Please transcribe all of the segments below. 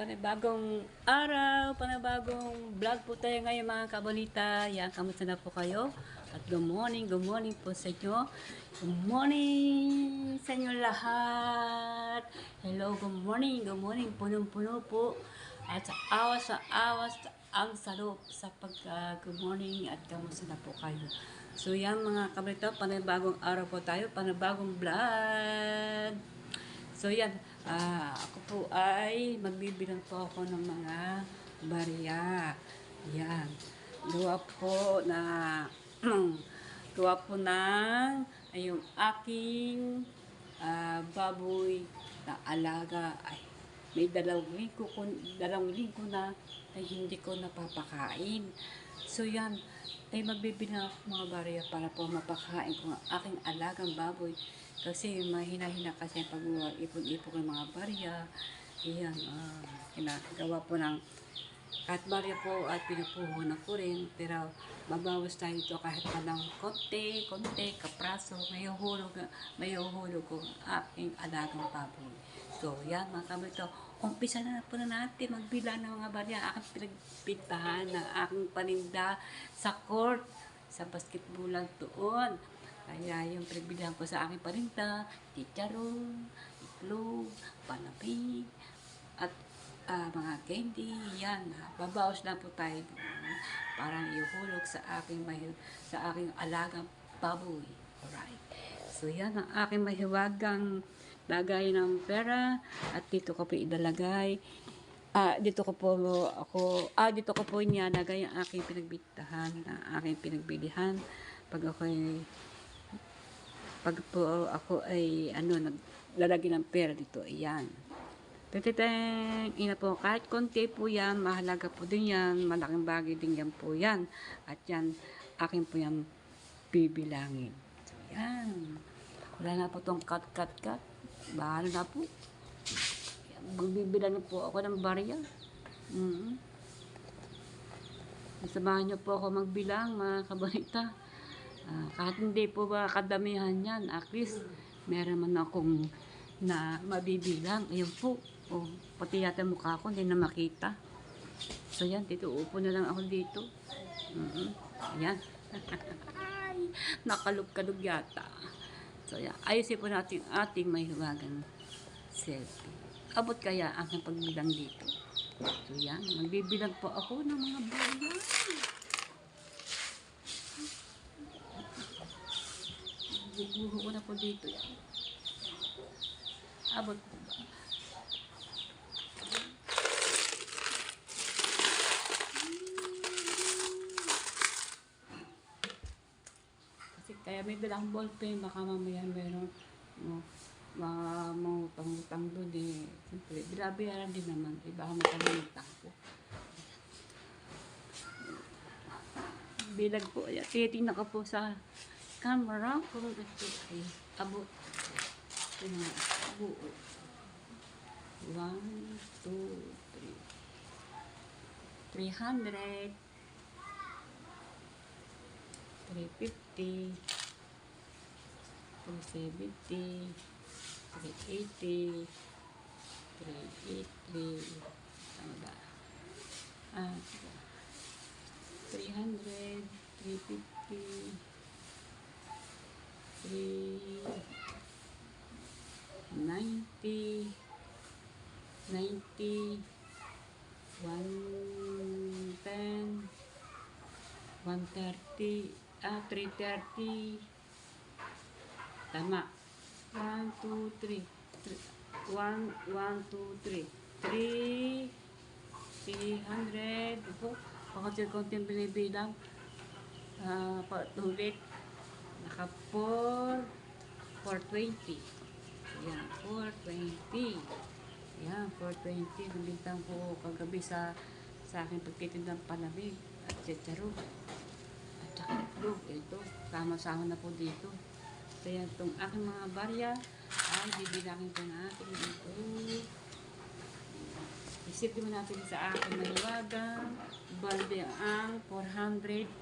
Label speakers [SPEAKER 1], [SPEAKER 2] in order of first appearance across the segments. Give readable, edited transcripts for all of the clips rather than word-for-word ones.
[SPEAKER 1] Panibagong araw, panibagong vlog po tayo ngayon mga kabalita. Yan, kamusta na po kayo? At good morning po sa inyo. Good morning sa inyo lahat. Hello, good morning, punong-puno po. At sa awas ang salop sa good morning at kamusta na po kayo. So yan mga kabalita, panibagong araw po tayo, panibagong vlog. So yan, ako po ay magbibilang po ako ng mga barya. Yan. Gawa po na gawa po ng yung aking baboy na alaga. Ay, may dalawang linggo na ay hindi ko napapakain. So yan, ay magbibilang ako mga barya para po mapakain ko ang aking alagang baboy. Kasi mahina-hina kasi pag ipon-ipon ng mga barya. Iyan, ginagawa po ng kahit barya po at pinupuhunan ko rin. Pero babawas tayo ito kahit pa ng konti, kapraso. May uhulog ko ang aking alagang baboy. So, yan mga kabalito. Umpisa na po na natin magbilang ng mga barya. Aking pinagpintahan ng aking paninda sa court, sa basketballan doon. Kaya yung pinagbilihan ko sa aking paninda, chicharon, itlog, panapig, at mga candy, yan. Babawas lang po tayo para iuhulog sa aking alagang baboy. Alright. So yan ang aking mahiwagang lagay ng pera at dito ko po idalagay. Dito ko po nilalagay ang aking pinagbitahan, ang aking pinagbilihan pag po ako ay naglalagay ng pera dito. Ayan. Teteng, ina po, kahit konti po yan, mahalaga po din yan, malaking bagay din yan po yan. At yan, akin po yan bibilangin. So, yan. Wala na po itong cut. Bahala na po. Bibilangin po ako ng barya. Samahan niyo po ako magbilang, mga kabalita. Kahit hindi po ba kadamihan yan, at least meron man akong na mabibilang. Ayun po. Pati yata mukha ko hindi na makita. So yan, dito upo na lang ako dito. Ayan. Ay, nakalug-kalug yata. So yan, ayusin po natin ating mahiwagang selfie. Abot kaya ang pagbilang dito. So yan, magbibilang po ako ng mga barya. Buho ko na po dito yan. Abot po ba? Kasi kaya may dalang ballpen, baka mamaya meron mga mangutang doon eh. Siyempre, binabayaran din naman. Baka makalimutan ko. Bilag po. Titingnan ko po sa camera kung ito ay abot. Ito na buo. 1, 2, 3. 300. 350. 370. 380. 383. Tama ba? 300. 350. 90, 110, 130, 330. Tama. 1, 2, 3. 1, 2, 3. 300. Ito. Pakunti-kunti binibilang. Paulit. Naka 420. Ayan, 420. Ayan, 420. Nabintang ko kagabi sa aking pagtitindang palamig at chicharon. At saka itlog. Ito, sama-sama na po dito. Kaya itong aking mga barya ay bibilangin po natin dito. Isipin mo natin sa aking maniwagang balde ang 420.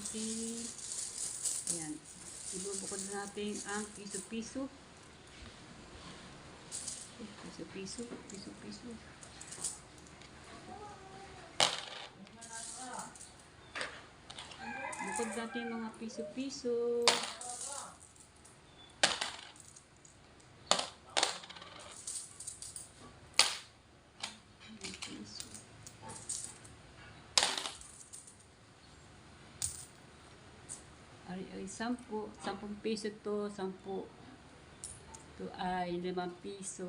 [SPEAKER 1] natin. Ayan. Ibubukod natin ang piso-piso. Piso-piso. Piso-piso. Bukod natin mga piso-piso. Ay 10 piso to, 10 to ay 5 piso.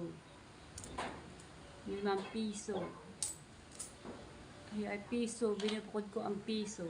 [SPEAKER 1] 5 piso. Ay piso, binubukod ko ang piso.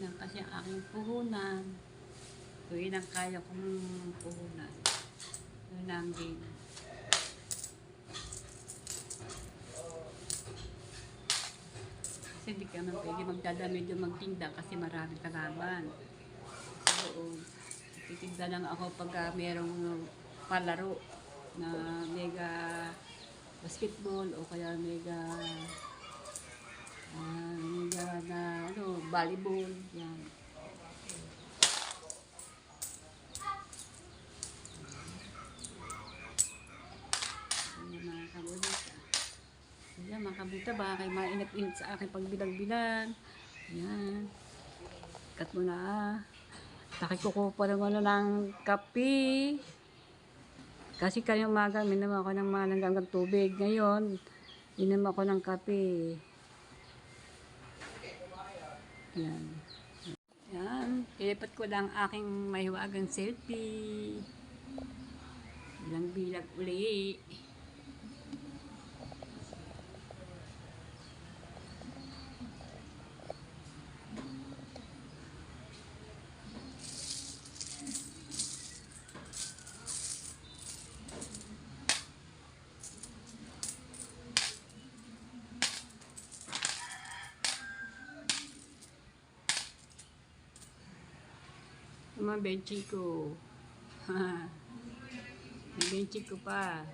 [SPEAKER 1] Lang kasi ang aking puhunan. So, yun ang kaya kong puhunan. Yun lang din. Kasi hindi ka naman pwede magdadamid yung magtinda kasi maraming kalaban. So, titigda lang ako pag merong palaro na mega basketball o kaya mega na volleyball, yan. Yan mga kabulita. Yan mga kabulita, baka kayo mainit-init sa aking pagbilang-bilang. Yan. Cut mo na. Takikuko pa naman ng kape. Kasi kanyang umaga, minom ako ng mga nanggang tubig. Ngayon, inom ako ng kape. Yan. Yan. Ilipat ko lang aking mahiwagang selfie. Bilang-bilang uli. Mga benchi ko. May benchi ko pa.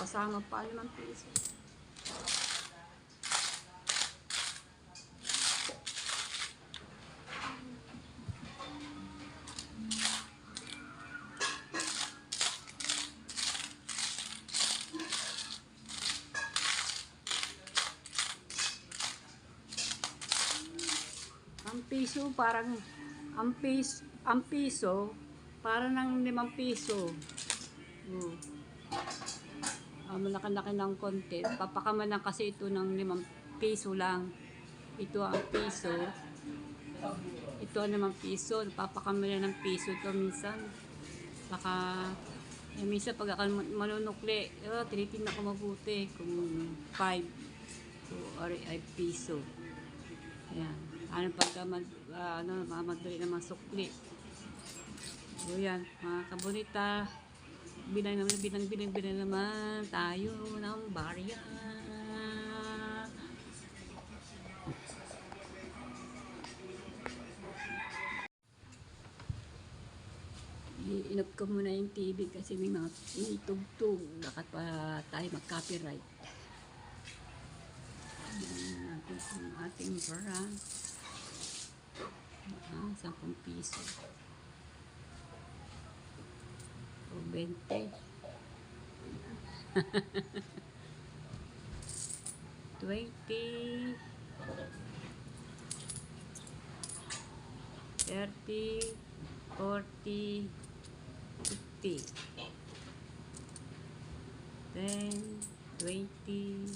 [SPEAKER 1] Kasama pa 5 piso. Ang piso parang ng 5 piso. Malaki-laki ng konti. Papakaman lang kasi ito ng 5 piso lang. Ito ang piso. Ito ang 5 piso. Papakaman lang ng piso ito minsan. Saka minsan pag ako manunukli, tinitingnan ko mabuti kung 5 so, or 5 piso. Ayan. Ano pagka mamadali ng mga sukli. So yan, mga kabonita, bilang naman tayo ng barya. I-inop ko muna yung TV kasi may mga tugtog. Bakit pa tayo mag-copyright? Yan natin ang ating brand. 10 piso. O 20. 20. 30. 40. 50. 10. 20.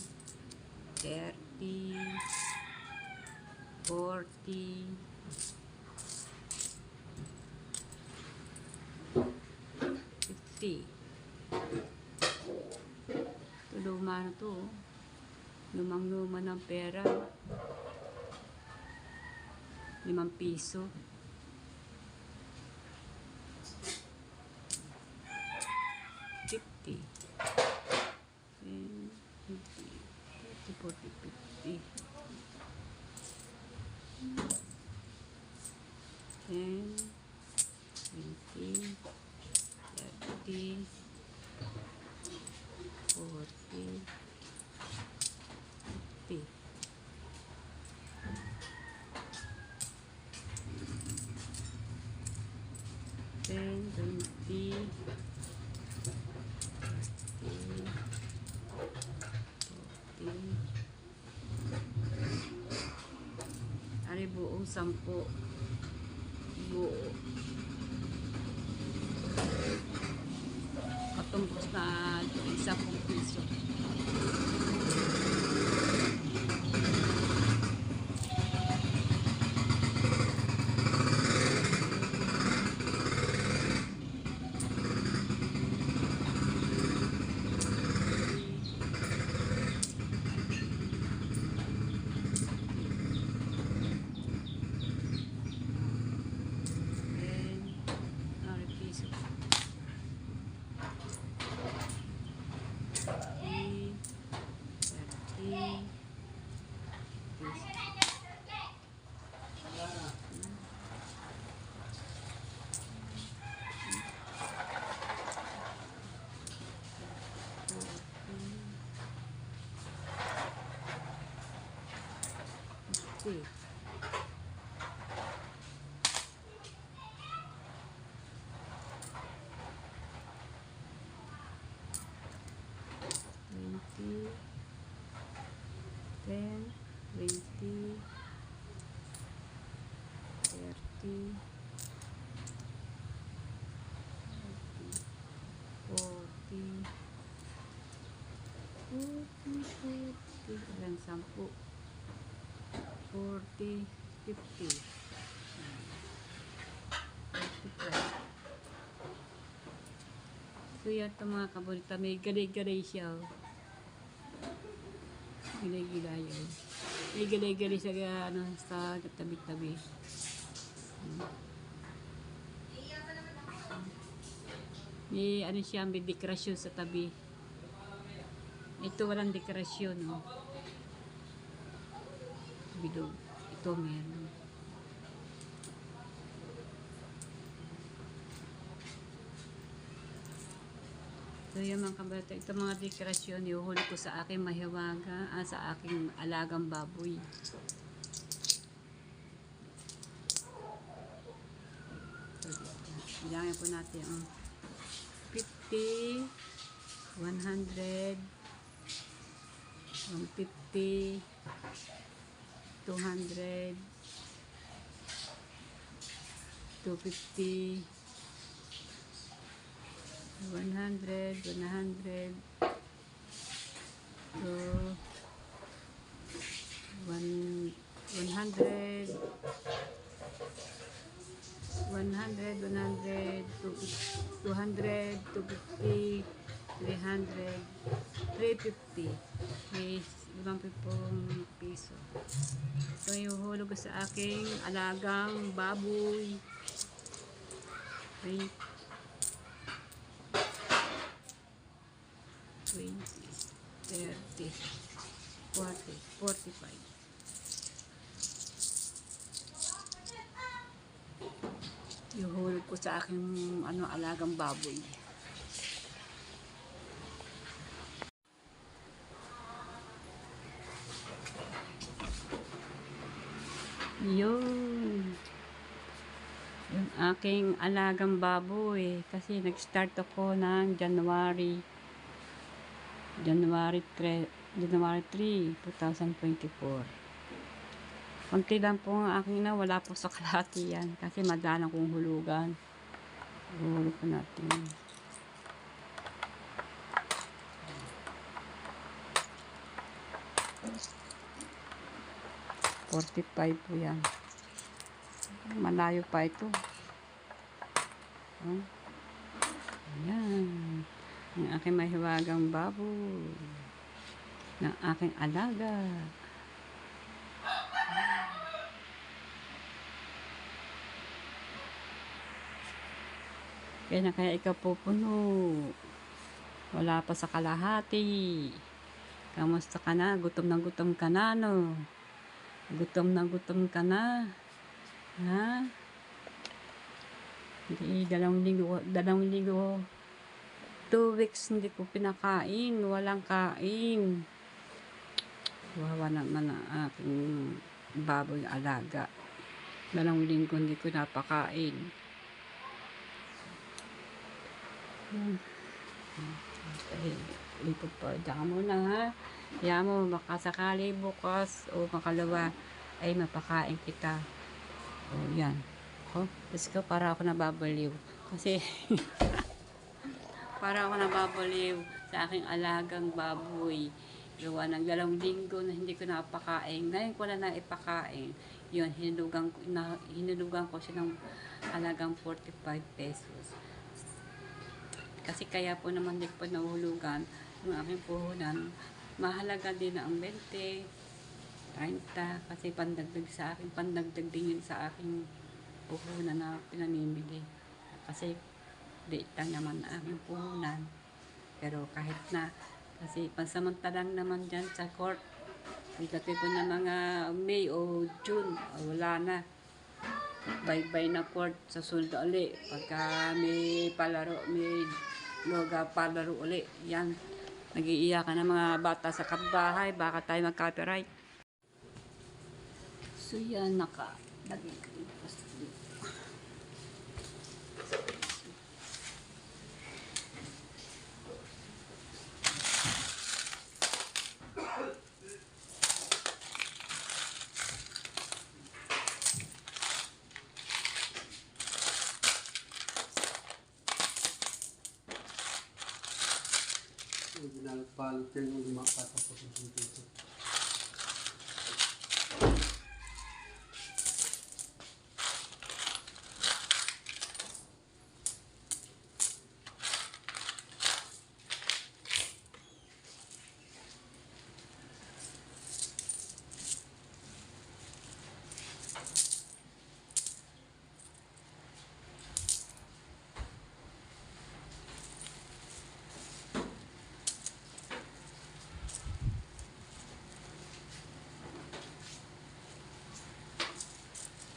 [SPEAKER 1] 30. 40. 50. Ito luma na to. Lumang-luma ng pera. 5 piso. 50. 10, 20, 30, 40, 50. 10, 20, 30, 40, 50. Then 20, 40, ari buong 10 buo katumpos na 10 piso. Okay. 20, 10, 20, 30, 40, 40, ilan 10, 40, 50. 55. So yan ito mga kabonita, may galay-galay siya. Gilay-gilay. May galay-galay sa, sa tabi-tabi. May siya, may dekorasyon sa tabi. Ito walang dekorasyon. Bilog. Ito meron. So yung mga kabata, ito mga dekorasyon, iuhuli ko sa aking mahiwaga, sa aking alagang baboy. So, ilangin po natin ang 50, 100, 150, 200, 250, 100, 100, so 100, 100, 100, 200, 250, 300, 350. 50 piso. So, ihuhulog ko sa aking alagang baboy. 20, 30, 40, 45. Ihuhulog ko sa aking alagang baboy. Yun. Yung aking alagang baboy. Kasi nag-start ako ng January 3, 2024. Konti lang po ang aking wala po sa kalahati yan. Kasi madalang kong hulugan. Hulog po natin. $45 po yan. Malayo pa ito. Ayan. Ang aking mahiwagang baboy. Ng aking alaga. Kaya ikaw pupuno. Wala pa sa kalahati. Kamusta ka na? Gutom ka na, no? Gutom ka na. Ha? Hindi, 2 linggo. 2 weeks hindi ko pinakain. Walang kain. Wawa naman ang aking baboy alaga. 2 linggo hindi ko napakain. Ito pa. Diyan ka muna, ha? Kaya mo, makasakali bukas o makalawa ay mapakain kita. O, yan. Tapos ko, para ako nababaliw. Kasi, para ako nababaliw sa aking alagang baboy. Gawa ng 2 linggo na hindi ko napakain. Ngayon ko na ipakain. Yun, hinulugan ko siya ng halagang 45 pesos. Kasi kaya po naman hindi ko pa nahulugan yung aking puhunan. Mahalaga din na ang 20, 30, kasi pandagdag din yun sa aking puhunan na pinamimili. Kasi liit lang naman ang aking puhunan. Pero kahit na, kasi pansamantalang naman dyan sa court, pagdating po na mga May o June, wala na. Bye-bye na court sa suldo uli. Pagka may palaro, may loga palaro uli. Yan. Nag-iiyakan ng mga bata sa kapbahay. Baka tayo mag-copyright. So yan, nakalagay ko dito.
[SPEAKER 2] Balot yan yung makatapos ng dito.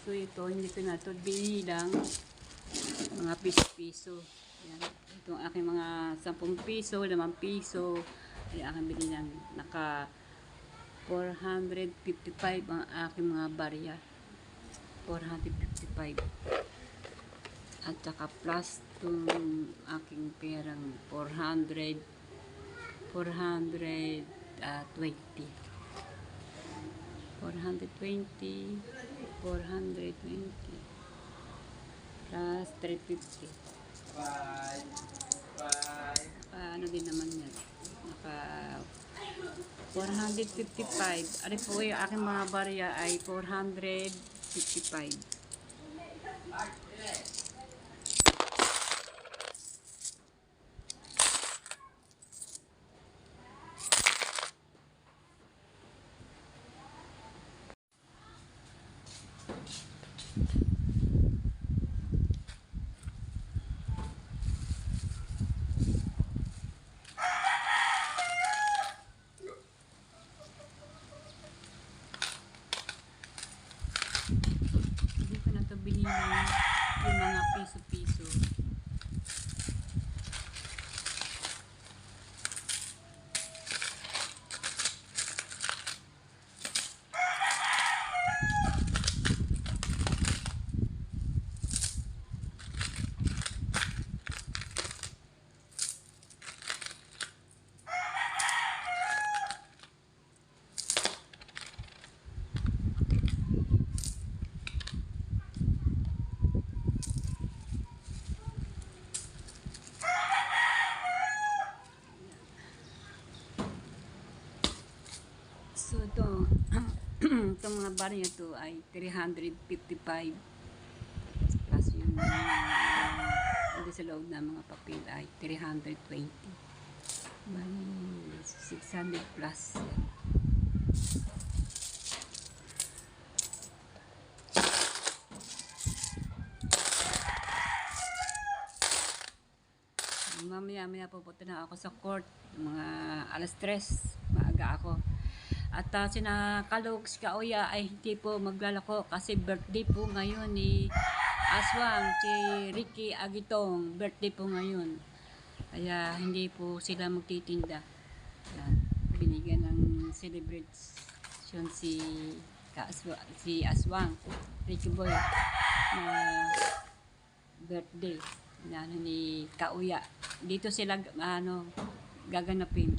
[SPEAKER 1] So ito, hindi ko na ito bilang mga piso-piso. Yan. Ito ang aking mga 10 piso, 5 piso. Ay aking bilihan. Naka 455 ang aking mga barya. 455. At saka plus itong aking perang 420. 420 plus 350. Ano din naman yan, naka 455. Ano po yung aking mga barya ay 455. So ito, itong mga bar niya to ay 355 plus yung hindi sa loob na mga papel ay 320. Bali, 600 plus. Mamaya pupunta na ako sa court, mga alas 3, maaga ako. At sina Kalogs Kauya ay hindi po maglalako kasi birthday po ngayon ni Aswang, si Ricky Agitong, birthday po ngayon. Kaya hindi po sila magtitinda. Yan, binigyan ng celebration si Aswang, Ricky Boy, na birthday na ni Kauya. Dito sila gaganapin.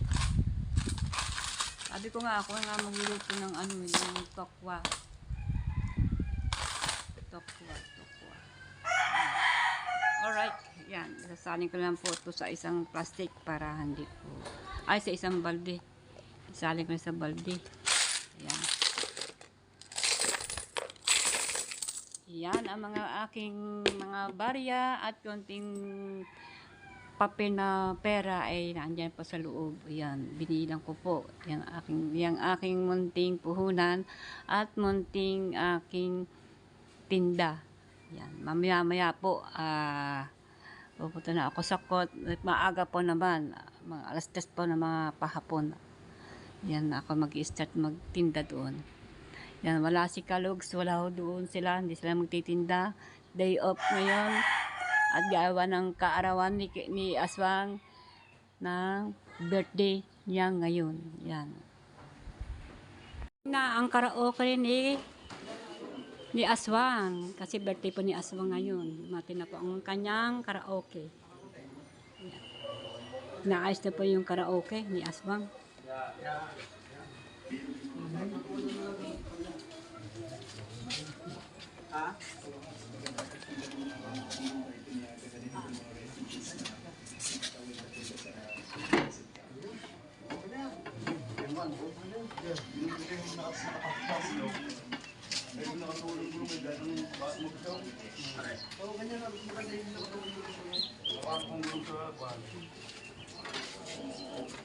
[SPEAKER 1] Sabi ko nga, ako nga magluluto ng yung tokwa. Alright, yan. Sasalin ko lang po ito sa isang plastic para hindi po, sa isang balde. Sasalin ko sa balde. Ayan. Yan ang mga aking mga barya at konting papel na pera ay nandiyan pa sa loob. Ayan, binilang ko po. Yung aking munting puhunan at munting aking tinda. Ayan, mamaya po, pupunta na ako sa court. Maaga po naman, mga alas 3 po na mga pahapon. Yan, ako mag-start magtinda doon. Yan, wala si Kalogs, wala ho doon sila, hindi sila magtitinda. Day off ngayon. At gawa ng kaarawan ni Aswang na birthday niya ngayon. Yan. Na ang karaoke ni Aswang. Kasi birthday po ni Aswang ngayon. Mati na po ang kanyang karaoke. Yan. Naayos na po yung karaoke ni Aswang. Ha?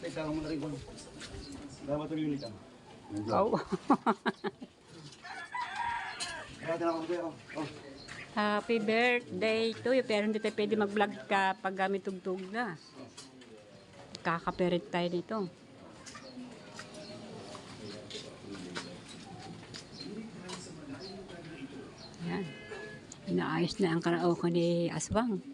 [SPEAKER 2] Teka mo na rin ko. Dapat ito yung ikan.
[SPEAKER 1] Oh. Happy birthday to you. Pero hindi tayo pwede mag-vlog ka pag gamit tugtog na. Kakaperit tayo dito. Yan. Inaayos na ang karaoke ni Aswang.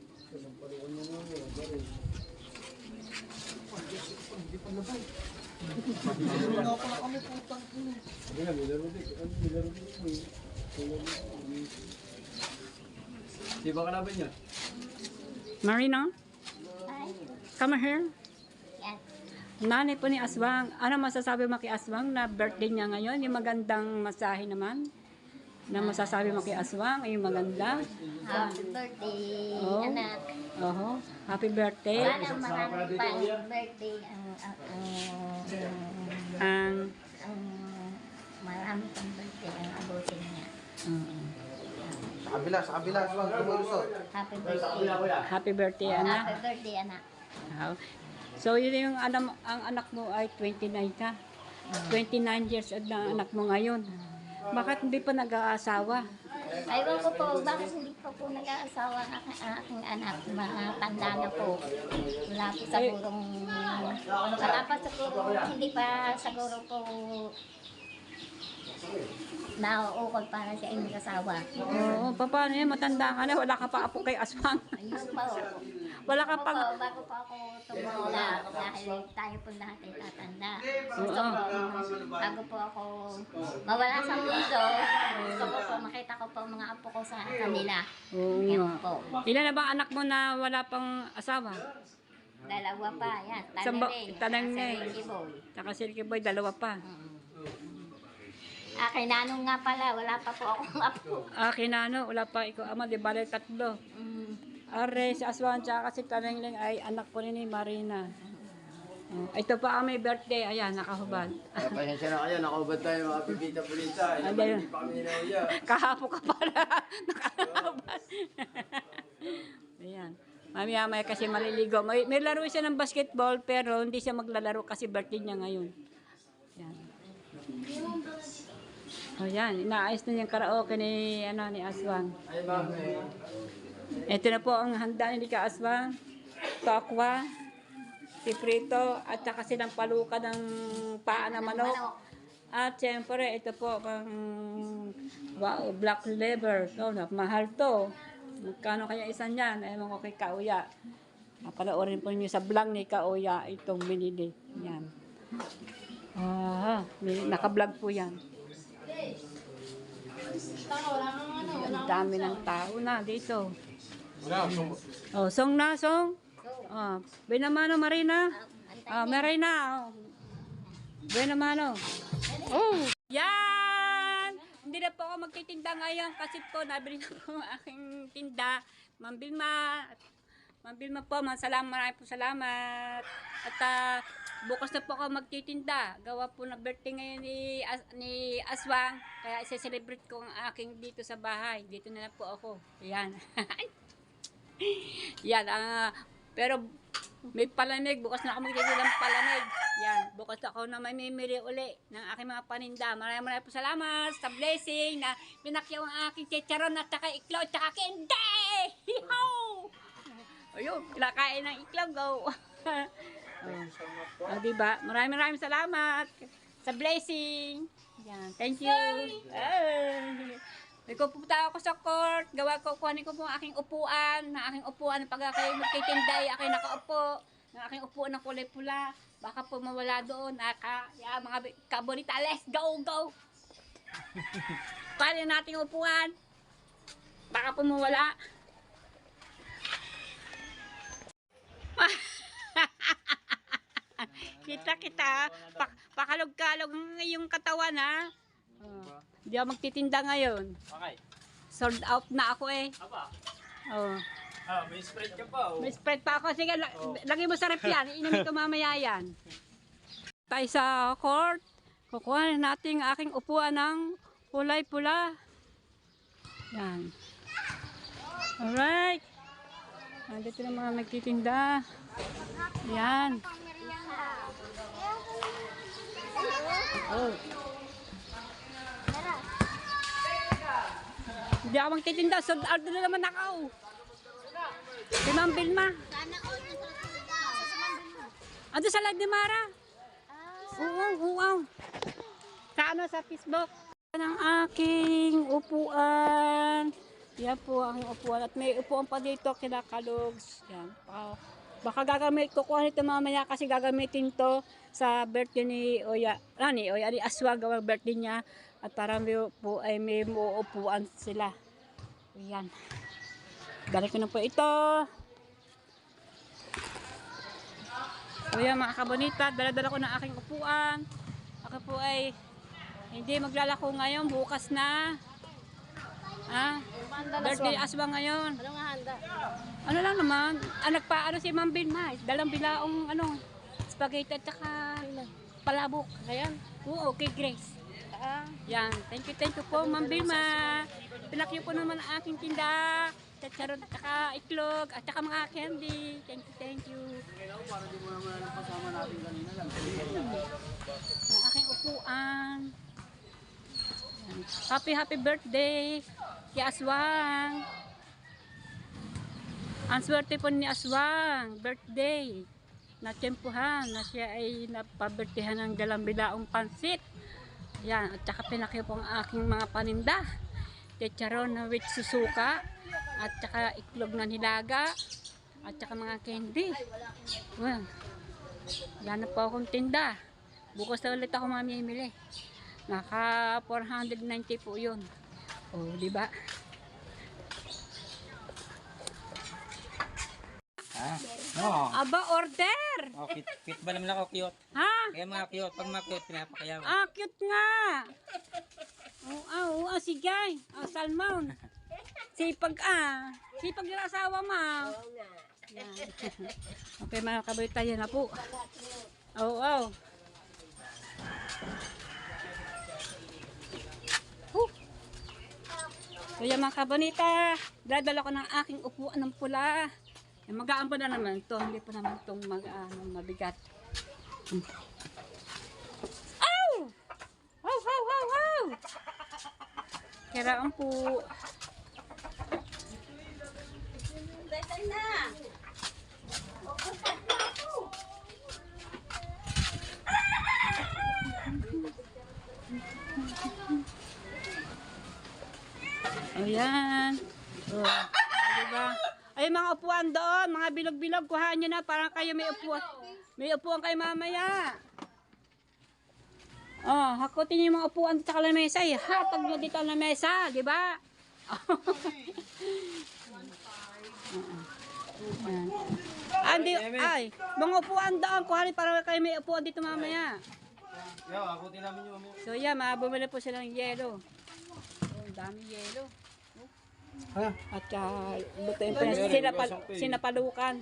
[SPEAKER 2] Di ba kalaban niya?
[SPEAKER 1] Marina?
[SPEAKER 3] Hi.
[SPEAKER 1] Come here.
[SPEAKER 3] Yes.
[SPEAKER 1] Nanay po ni Aswang. Ano masasabi mo kay Aswang na birthday niya ngayon? Yung magandang masahe naman. Na masasabi mo kay Aswang ay yung maganda.
[SPEAKER 3] Happy birthday,
[SPEAKER 1] Oh.
[SPEAKER 3] anak.
[SPEAKER 1] Oho. Happy birthday.
[SPEAKER 3] Sana marami pang birthday
[SPEAKER 1] Ang
[SPEAKER 3] marami pang birthday ang abutin niya.
[SPEAKER 2] Sa kabila, Aswang, tumulusot.
[SPEAKER 3] Happy birthday.
[SPEAKER 1] Happy birthday, anak.
[SPEAKER 3] Happy birthday, anak.
[SPEAKER 1] Wow. So, yun yung ang anak mo ay 29 ka. 29 years old na anak mo ngayon. Bakit hindi pa nag-aasawa?
[SPEAKER 3] Aywan ko po, bakit hindi pa po nag-aasawa ang aking anak? Mga tanda na po. Wala pa siguro, hindi pa siguro po nauukol para siya ay mag-asawa.
[SPEAKER 1] Oo, paano yan? Matanda ka na. Wala ka pa apo kay Aswang.
[SPEAKER 3] Ayun po.
[SPEAKER 1] Wala ka pang...
[SPEAKER 3] Bago po ako tumula, dahil tayo po lahat ay tatanda.
[SPEAKER 1] Oo.
[SPEAKER 3] Bago po ako mawala sa mundo, gusto ko po makita ko po mga apo ko sa kanila.
[SPEAKER 1] Oo
[SPEAKER 3] Yan
[SPEAKER 1] nga.
[SPEAKER 3] po.
[SPEAKER 1] Ilan na ba anak mo na wala pang asawa?
[SPEAKER 3] Dalawa pa, yan.
[SPEAKER 1] Tanang na eh.
[SPEAKER 3] Ricky Boy.
[SPEAKER 1] Saka si Ricky Boy, dalawa pa.
[SPEAKER 3] Kay Nanong nga pala, wala pa po akong apo.
[SPEAKER 1] Kinano, wala pa ikaw ama, di bale tatlo. Are, si Aswan, tsaka si Tanengling ay anak po ni Marina. Ito pa ang may birthday. Ayan, nakahubad.
[SPEAKER 4] Pasensya na kayo, nakaubad tayo mga pipita pulisa. Hindi pa kami ninauya.
[SPEAKER 1] Kahapon ka pala. Nakahubad. Ayan. Mamaya kasi maliligo. May laro siya ng basketball pero hindi siya maglalaro kasi birthday niya ngayon. Ayan. O yan, inaayos na yung karaoke ni Aswang.
[SPEAKER 4] Ay, ma'am.
[SPEAKER 1] Ito na po ang handa ni Ka Aswang. Tokwa, siprito, at saka silang paluka ng paa ng manok. At siyempre, ito po ang black liver. So, mahal to. Magkano kaya isa niyan? Ewan ko kay Kauya. Panoorin po niyo sa vlog ni Kauya itong binili. Yan. Naka-vlog po yan. Ang dami ng tao na dito. Oh, song na, song. Oh, Benamano Marina. Marina. Oh. Benamano. Oh, yan. Hindi na po ako magtitinda ngayon kasi po nabili na po ang aking tinda. Ma'am Vilma po, maraming po salamat. At bukas na po ako magtitinda. Gawa po na birthday ngayon ni Aswang. Kaya isa-celebrate ko ang aking dito sa bahay. Dito na po ako. Yan. Yan. Pero may palamig. Bukas na ako magtitinda ng palamig. Yan. Bukas na ako na mamimili uli ng aking mga paninda. Maraming po salamat sa blessing na pinakyaw ang aking chicharon at saka iklaw at saka candy! Yeehaw! Ayun, kinakain ng iklaw, go. Diba? Maraming salamat sa blessing. Yan, thank you. May pupunta ako sa court. Kuhanin ko po ang aking upuan. Pag kayo magtitinday, aking nakaupo. Ng aking upuan ng kulay pula. Baka po mawala doon. Mga kabonita, let's go. Kuhanin natin upuan. Baka po mawala. Kita. Pakalog-kalog yung katawan, ha? Hindi ako magtitinda ngayon.
[SPEAKER 2] Okay.
[SPEAKER 1] Sold out na ako eh.
[SPEAKER 2] Aba.
[SPEAKER 1] Oh.
[SPEAKER 2] May spread ka pa.
[SPEAKER 1] May spread pa ako. Sige, lagay mo sa rep yan. Inumin ko mamaya yan. Tayo sa court. Kukuha natin aking upuan ng kulay pula. Yan. Alright. Nandito na mga nagtitinda. Yan. Oh. Hindi ako magtitinda. Sold out na naman ako. Si Ma'am Vilma. Ando sa live ni Mara. Oo. Sa Facebook. Ang aking upuan. Yan po ang upuan. At may upuan pa dito kinakalogs. Yan. Baka kukuha nito mamaya kasi gagamitin to sa birthday ni Oya. Ni Aswag, ang birthday niya. At para po ay may uupuan sila. Yan. Galing ko na po ito. Yan mga kabonita, dala-dala ko ng aking upuan. Ako po ay hindi maglalako ngayon, bukas na. Birthday Aswang ngayon.
[SPEAKER 3] Ano nga handa?
[SPEAKER 1] Ano lang naman, nagpaano si Ma'am Vilma, dalang bilaong spaghetti at saka palabok.
[SPEAKER 3] Ayan.
[SPEAKER 1] Oo, kay Grace. Yan, thank you po Ma'am Vilma. Pinakyo po naman ang aking tinda. Chacharon at saka itlog at saka mga candy. Thank you.
[SPEAKER 4] Para di mo naman kasama natin kanina lang.
[SPEAKER 1] Ang aking upuan. Yan. Happy birthday kay Aswang. Ang swerte po ni Aswang, birthday. Natsempuhan na siya ay napabirthdayan ng dalang bilaong pansit. Yan, at saka pinakyo po ang aking mga paninda. Chicharon na with susuka, at saka itlog na nilaga, at saka mga candy. Well, wala na po akong tinda. Bukas na ulit ako mamimili. Naka 490 po yun. O, diba?
[SPEAKER 4] No.
[SPEAKER 1] Aba, order!
[SPEAKER 4] Oh, cute ba naman ako cute?
[SPEAKER 1] Ha?
[SPEAKER 4] Kaya mga cute, pag mga cute, pinapakayaw.
[SPEAKER 1] Cute nga! Oo, sige. Salmon. Sipag Sipag yung asawa mo. Yan. Okay mga kabalita, yan na po. Oo, oh. So yan mga kabonita, dadala ko ng aking upuan ng pula. Magaan pa na naman ito, hindi pa naman itong mabigat. Ow! Wow, wow, wow, wow! Kiraan po. Ayan. Oh, diba? Ay, mga upuan doon, mga bilog-bilog, kuhaan nyo na para kayo may upuan. May upuan kayo mamaya. Oh, hakutin yung mga upuan dito sa lamesa. Hatag nyo dito ang lamesa, di ba? Andi, ay, mga upuan doon, kuhanin para kayo may upuan dito mamaya.
[SPEAKER 2] Yo, ako namin yung mamaya.
[SPEAKER 1] So, yeah, bumili po sila ng yelo. Oh, ang dami yelo. At butuin pa sinapalukan.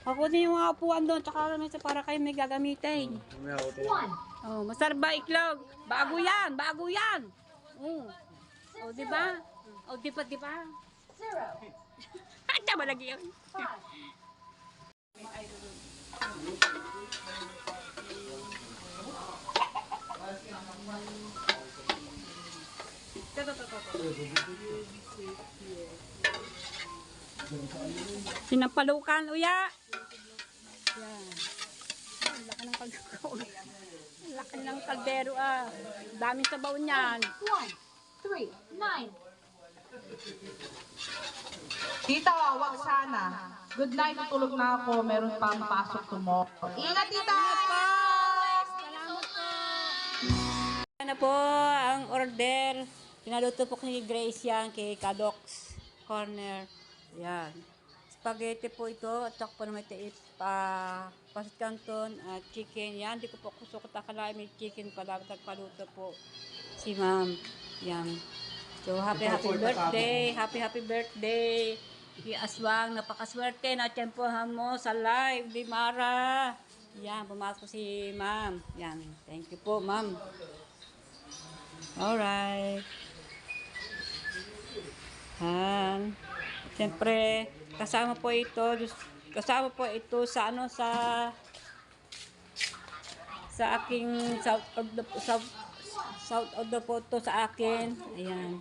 [SPEAKER 1] Ako din yung mga upuan doon, tsaka para kayo may gagamitin. Oh, masarap ba iklog? Bago yan, bago yan. Oh, oh di ba? Oh, di ba? Tama lagi yun. Sinapalukan, uya. Yan. Laki ng kaldero. Laki ng kaldero ah. Daming sabaw niyan.
[SPEAKER 3] 1, 3, 9.
[SPEAKER 5] Tita, wag sana. Good night, tutulog na ako. Meron pang pasok tomorrow. Ingat, tita!
[SPEAKER 1] Ano po ang order? Pinaluto po ni Grace yan kay Kadox Corner. Yan. Spaghetti po ito at saka po naman ito pasit canton at chicken. Yan, di ko po kusukot akala may chicken pala. Nagpaluto po si ma'am. Yan. So, happy birthday. Happy birthday. Di Aswang, napakaswerte na tiyempohan mo sa live di Mara. Yan, pumasok si ma'am. Yan, thank you po ma'am. Alright. Siyempre, kasama po ito sa aking south of the photo sa akin. Ayan.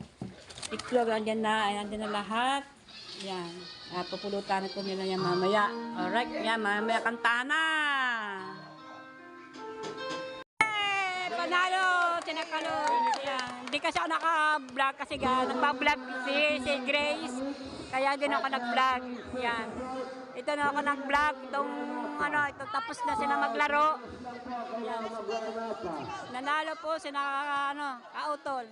[SPEAKER 1] Iklog, andyan na lahat. Ayan. Pupulutan ko nila yan mamaya. Alright, yan, mamaya kanta na. Panalo! Tinakalo! Ayan. Hindi kasi ako naka-vlog kasi nagpa-vlog si Grace. Kaya din ako nag-vlog. Yan. Ito na ako nag-vlog. Ito tapos na sila maglaro. Yan. Nanalo po sila Kautol.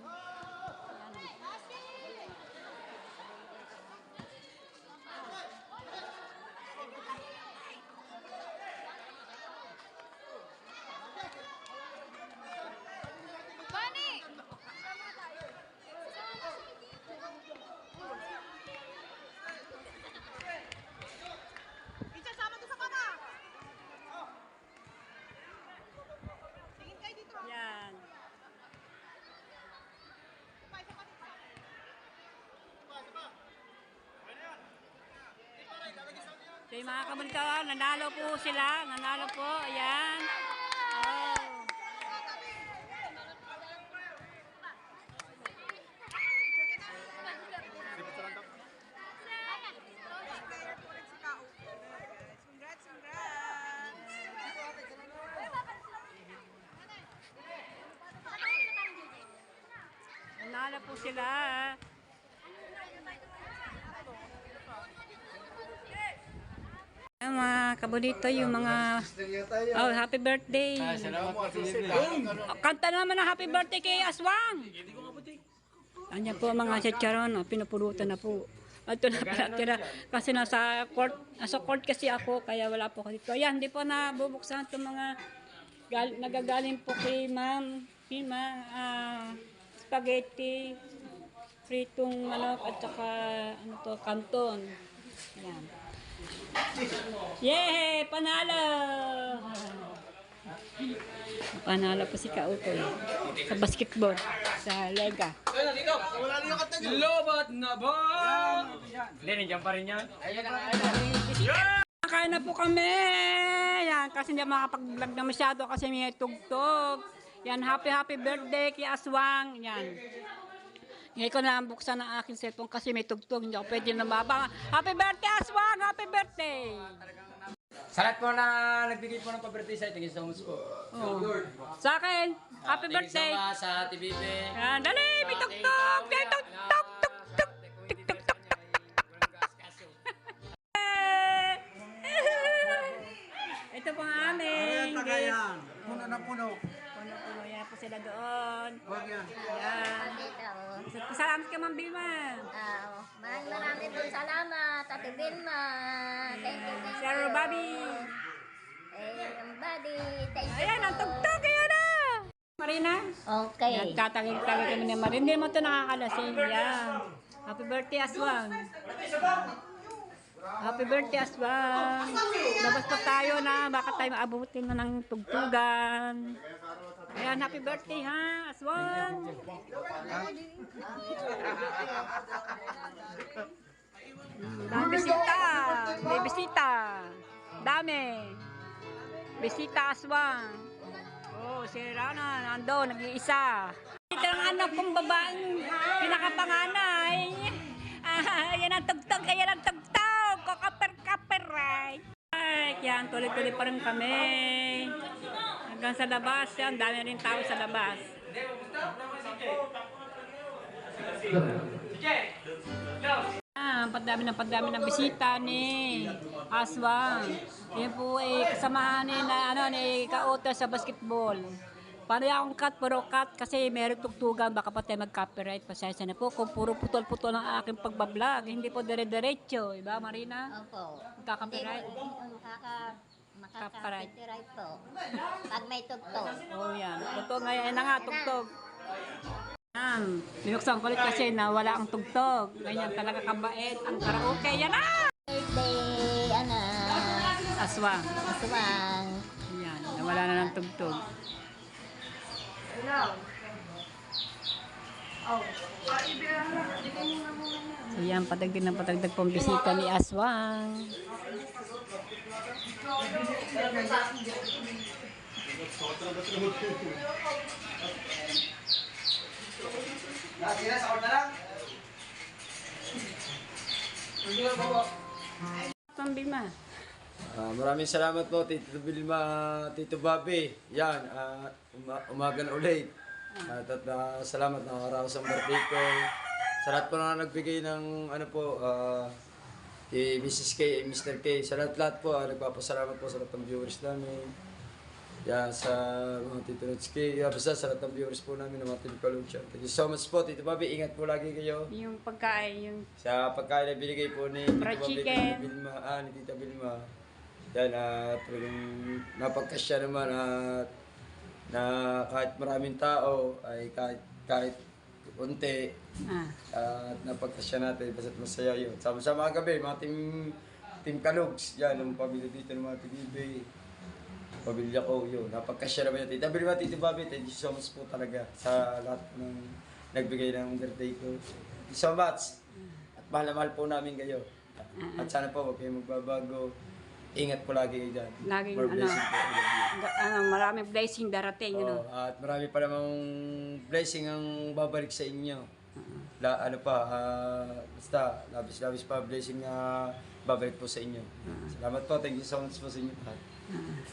[SPEAKER 1] Yan. So yung mga kamunikawan, nanalo po sila. Nanalo po. Ayan. Oh. Nanalo po sila. Mga kabonito, yung mga happy birthday.
[SPEAKER 4] Salamat po,
[SPEAKER 1] Kanta naman ng happy birthday kay Aswang. Anyan po mga chicharon, pinupulutan na po. Ito na pala tira kasi nasa court kasi ako kaya wala po ako dito. Ayan, hindi po nabubuksan itong mga nagagaling po kay ma'am. Spaghetti, pritong at saka canton. Ayan. Yay! Panalo! Panalo po si Kautoy sa basketball, sa Lega.
[SPEAKER 4] Lobat na ba? Hindi, nandiyan pa rin yan.
[SPEAKER 1] Kain na po kami! Yan, kasi hindi makapag-vlog na masyado kasi may tugtog. Yan, happy birthday kay Aswang. Yan. Ngayon ko na buksan ang aking cellphone kasi may tugtog. Hindi ako pwede na mabang. Happy birthday, Aswang! Happy birthday!
[SPEAKER 4] Sa lahat po na nagbigay po ng pa-birthday sa tingin sa homes po.
[SPEAKER 1] Oh. Sa akin, happy birthday!
[SPEAKER 4] Sa TVB.
[SPEAKER 1] Yan, dali! May tugtog! May tugtog! Tugtog! Tugtog! Ito po ang aming gift.
[SPEAKER 2] Puno na puno.
[SPEAKER 1] Puno-puno yan po sila doon.
[SPEAKER 2] Huwag yan.
[SPEAKER 1] Yan.
[SPEAKER 3] Dito.
[SPEAKER 1] Salamat ka, Ma'am Vilma.
[SPEAKER 3] Maraming pong salamat, Ate Vilma. Thank you.
[SPEAKER 1] Sir Bobby.
[SPEAKER 3] Buddy, thank you.
[SPEAKER 1] Ayan, ang tugtog. Ayan na. Marina.
[SPEAKER 3] Okay.
[SPEAKER 1] Yan, tatagin-tagin kami ni Marina. Hindi mo ito nakakalasing. Yan. Happy birthday, Aswang. Happy birthday, Aswang. Labas pa tayo na. Baka tayo maabutin na ng tugtugan. Ayan, happy birthday ha, Aswang. Dami bisita. May bisita. Dami. Bisita, Aswang. Oh, si Rana, nando, nag-iisa. Ito ang anak kong babaeng pinakapanganay. Yan ang tugtog, yan ang tugtog. Kakaper-kaper, right? Ay, kaya tuloy-tuloy pa rin kami. Hanggang sa labas, yan. Dami rin tao sa labas. Padami ng bisita ni Aswang. Yan po ay kasamahan ni Kauto sa basketball. Paano akong cut, puro cut kasi meron tugtugan, baka pa tayo mag-copyright. Pasensya na po kung puro putol-putol ang aking pagbablog. Hindi po dire-diretso, iba Marina?
[SPEAKER 3] Opo.
[SPEAKER 1] Magka-copyright?
[SPEAKER 3] Makaka-copyright po. Pag may tugtog.
[SPEAKER 1] Oh yan, tugtog ngayon na nga, tugtog. Yan, binuksan ko ulit kasi nawala ang tugtog. Ganyan talaga kabait ang karaoke. Yan na!
[SPEAKER 3] Birthday,
[SPEAKER 1] Aswang.
[SPEAKER 3] Aswang.
[SPEAKER 1] Yan, nawala na ng tugtog. So yan, patagdag ng patagdag pong bisita ni Aswang. Pambima.
[SPEAKER 4] Maraming salamat po, Tito Vilma, Tito Bobby. Yan, umaga na ulit. At salamat na araw sa birthday ko. Sa lahat po na nagbigay ng kay Mrs. K, Mr. K. Sa lahat po, nagpapasalamat po sa lahat ng viewers namin. Yan, sa mga Tito Notes K. Basta sa lahat ng viewers po namin, ng mga Tito Kalunsya. Thank you so much po, Tito Bobby. Ingat po lagi kayo.
[SPEAKER 1] Yung pagkain, yung
[SPEAKER 4] Sa pagkain na binigay po ni Tito
[SPEAKER 1] fried
[SPEAKER 4] Bobby,
[SPEAKER 1] chicken.
[SPEAKER 4] ni Tita Vilma. Yan, talagang napagkasya naman at na kahit maraming tao ay kahit unti at napagkasya natin basta't masaya yun. Sama-sama gabi, mga team Kalugs, yan, ang pamilya dito ng mga TVB. Pamilya ko yun, napagkasya naman yun. Tita Vilma, Tito Bobby, thank you so much po talaga sa lahat ng nagbigay ng birthday ko. Thank you so much. At mahal na mahal po namin kayo. At sana po, huwag kayong magbabago. Ingat po lagi kayo dyan.
[SPEAKER 1] Laging
[SPEAKER 4] More blessing po. I love you.
[SPEAKER 1] maraming blessing darating.
[SPEAKER 4] At marami pa namang blessing ang babalik sa inyo. Basta, labis-labis pa blessing na babalik po sa inyo. Salamat po, thank you so much po sa inyo.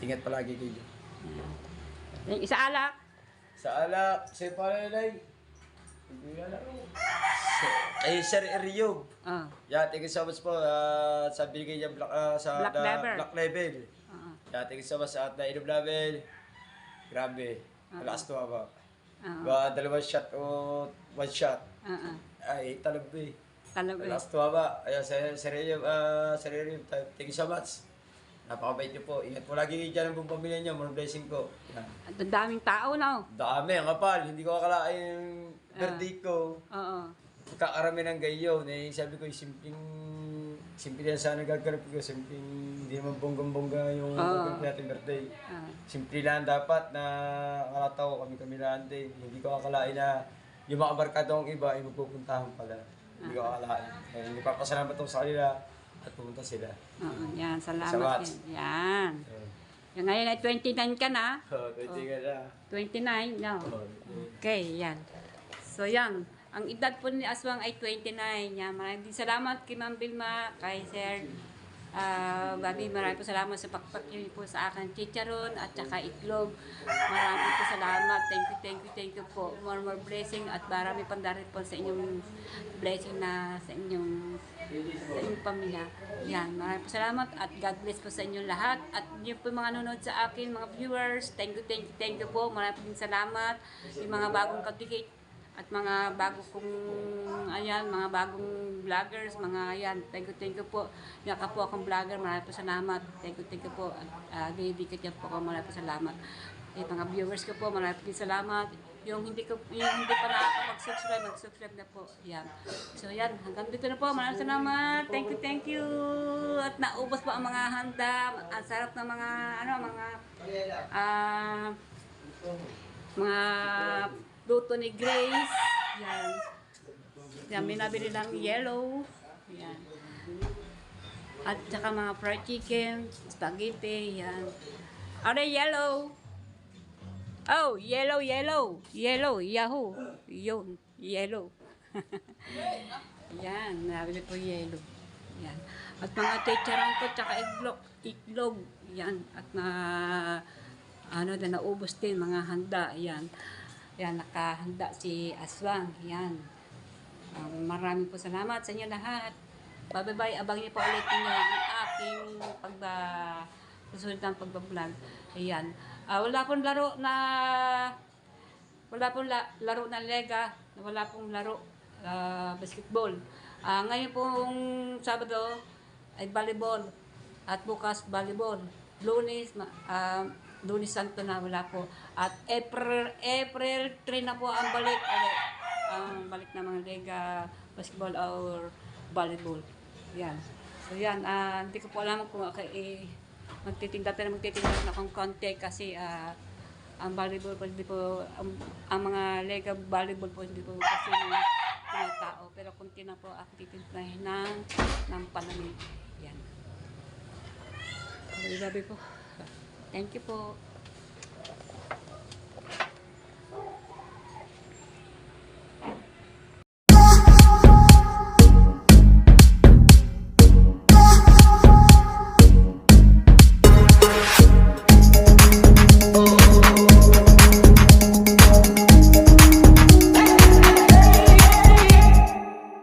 [SPEAKER 4] Ingat palagi kayo dyan.
[SPEAKER 1] Yung isa alak.
[SPEAKER 4] Sa alak, sa palalay. Sir Eryog. Yeah, thank you so much po sa binigay niya
[SPEAKER 1] Black Level.
[SPEAKER 4] Black Level. Yeah, thank you so much sa Inom Level. Grabe. Malakas to ba? Dalawang shot o one shot. Ay, talabi. Malakas to ba? Ayan, Sir Eryog, thank you so much. Napakabait niyo po. Ingat po lagi kayo dyan ang buong pamilya niyo. More blessing po. Yan.
[SPEAKER 1] Ang daming tao, no?
[SPEAKER 4] Dami, ang kapal. Hindi ko akalain yung birthday ko.
[SPEAKER 1] Oo.
[SPEAKER 4] Kakarami ng gayon. Sabi ko, simple yan sana gaganap ko. Simpleng hindi hindi naman bonggang-bongga yung
[SPEAKER 1] Oo.
[SPEAKER 4] natin birthday.
[SPEAKER 1] Ah.
[SPEAKER 4] Simple lang dapat na kalataw kami lang din. Hindi ko akalain na yung mga barkadong iba ay magpupuntahan pala. Hindi ko akalain. Kaya hindi papasalamat ako sa kanila at pumunta sila.
[SPEAKER 1] Oo, yan. Salamat.
[SPEAKER 4] Salamat.
[SPEAKER 1] Yan. Yung ngayon ay 29 ka na.
[SPEAKER 4] Pwede ka na.
[SPEAKER 1] 29, no?
[SPEAKER 4] Oo.
[SPEAKER 1] Okay, yan. So, yan. Ang edad po ni Aswang ay 29. Yan. Maraming salamat kay Ma'am Vilma, kay Sir Bobby. Maraming po salamat sa pakpak po sa akin chicharon at saka itlog. Maraming po salamat. Thank you po. More blessing at marami pang darit po sa inyong blessing na sa inyong pamilya. Yan, maraming po salamat at God bless po sa inyong lahat. At yung po mga nanonood sa akin, mga viewers, thank you po. Maraming po salamat. Yung mga bagong katikit at mga bago kong, ayan, mga bagong vloggers, mga ayan, thank you po. Yaka po akong vlogger, maraming po salamat. Thank you po. Didikit yan po ako, maraming po salamat. Yung mga viewers ko po, maraming po salamat. Yung hindi pa nakakapag-subscribe, mag-subscribe na po. Yan. So yan, hanggang dito na po. Maraming salamat. Thank you. At naubos po ang mga handa. Ang sarap ng mga, mga luto ni Grace. Yan. Yan, may nabili lang yellow. Yan. At saka mga fried chicken, spaghetti, yan. Are yellow? Oh, yellow. Yahoo. Yun, yellow. Yan, nabili po yellow. Yan. At mga techaran ko, tsaka itlog. Yan. At naubos din, mga handa. Yan. Yan, nakahanda si Aswang. Yan. Maraming po salamat sa inyo lahat. Bye-bye. Abang niyo po ulit niyo ang aking susunod ng pagbablog. Ayan. Wala pong laro na lega. Wala pong laro basketball. Ngayon pong Sabado ay volleyball. At bukas volleyball. Lunes Santo na wala po. At April 3 na po ang balik. Ang balik na mga lega, basketball or volleyball. Yan. So yan, hindi ko po alam kung magtitinda na akong konti kasi ang volleyball po hindi po, ang mga lega volleyball po hindi po kasi mga tao. Pero konti na po ako titindahin ng palamig. Yan. Babi po. Thank you po.